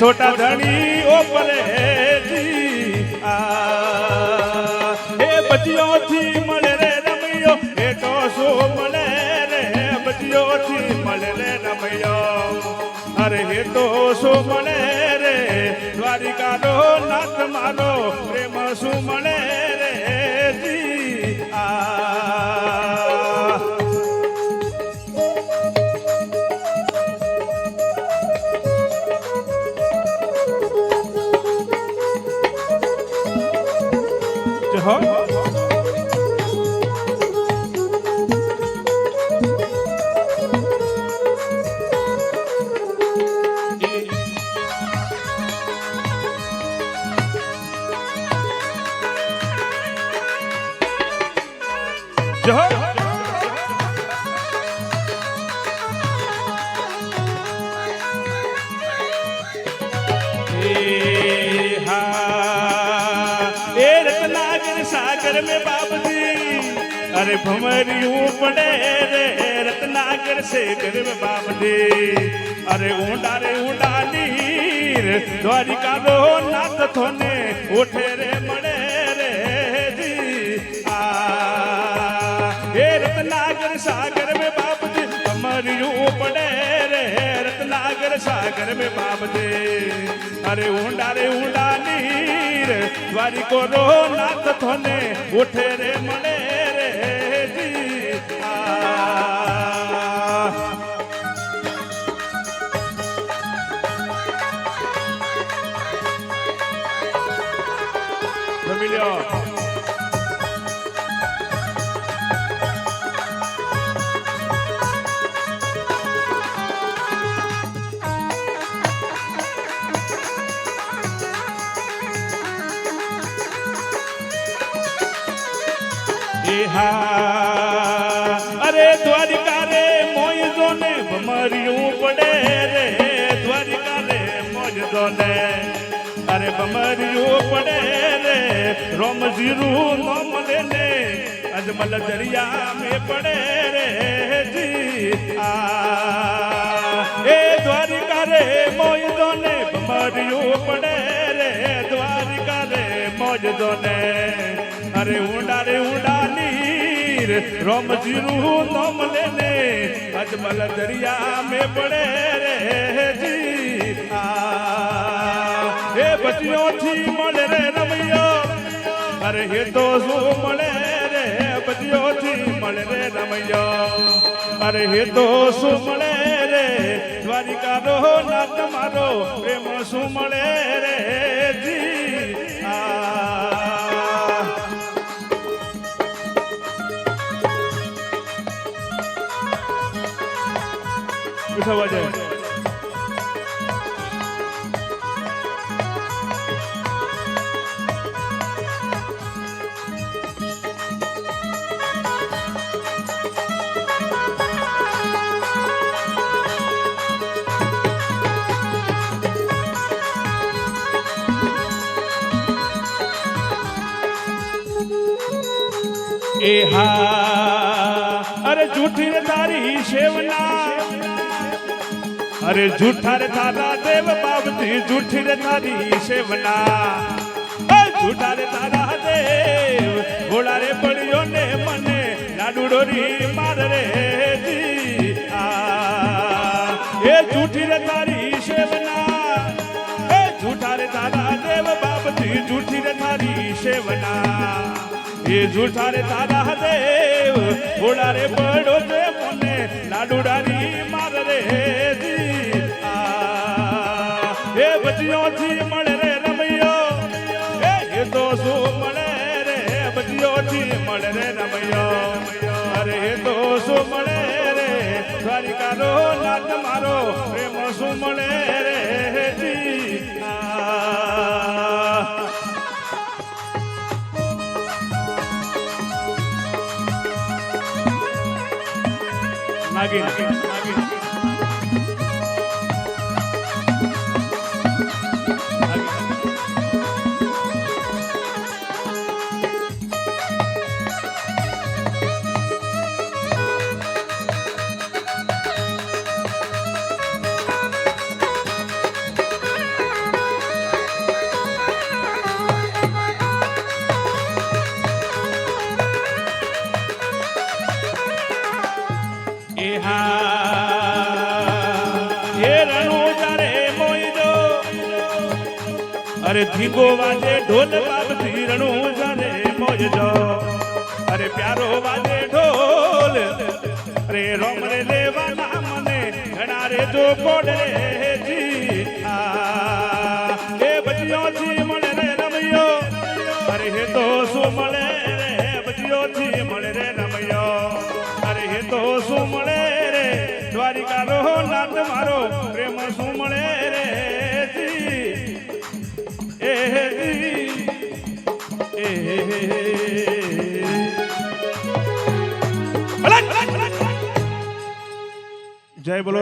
छोटा धनी ओ परे जी आ ए बजियो थी मळे रे रमयो ए तो सो मळे रे बजियो थी मळे रे रमयो अरे हे तो सो मळे रे द्वारिका रो नाथ मारो प्रेम सु मळे रे जी आ हो सागर में बाप जी अरे भमरियूं पड़े रे रत्नाकर से घर में बाप जी अरे ऊंडा रे ऊंडा नीर द्वारिका रो नाथ थोने उठे रे मड़े रे जी आ हे रत्नाकर सागर में बाप जी भमरियूं पड़े रे रत्नाकर सागर में बाप जी अरे ऊंडा रे ऊंडा नीर द्वारिको रो नाथ थोने उठे रे मळे रे जी आ मिलियो अरे द्वारिका रे मोजो ने भमरियूं पड़े रे द्वारिका रे मोजो ने अरे भमरियूं पड़े रे रोम जीरू नोम लेने अजमल दरिया में पड़े रे जी आ ए द्वारिका रे मोजो ने भमरियूं पड़े रे द्वारिका रे मोजो ने अरे ऊंडा रे ऊंडा नीर रोम जीरू नोम लेने अजमल दरिया में पड़े रे जी आ ए बचियो थी मळे रे रमयो अरे हे तो सो मळे रे बचियो थी मळे रे रमयो अरे हे तो सो मळे रे द्वारिका रो नाथ मारो प्रेम सु मळे रे जी आ वजह ए हा अरे झूठी तारी शेवना अरे झूठा रे थारा देव बाबती झूठी रे थारी सेवना झूठा रे थारा देव घोड़ा रे पड़ियो ने मने लाडू डोरी मार रे जी आ ये झूठी रे थारी सेवना झूठा रे थारा देव बाबती झूठी रे थारी सेवना ये झूठा रे थारा देव घोड़ा रे पड़ो दे मने लाडू डारी मार रे जी ए बचियो थी मळे रे रमयो ए तो सो मळे रे बचियो थी मळे रे रमयो अरे तो सो मळे रे द्वारिका रो नाथ मारो प्रेम सु मळे रे जी नागिन અરે ધીંગો વાજે ઢોલ બાપ ધીરણું જાને મોજજો અરે પ્યારો વાજે ઢોલ અરે રોમ રે લેવાના મને ઘણા રે જો કોડે જી એ બજિયો થી મળે રે રમયો અરે હે તો શું મળે રે બજિયો થી મળે રે રમયો અરે હે તો શું મળે રે દ્વારિકા રો નાથ મારો પ્રેમ શું મળે રે જી જય બોલો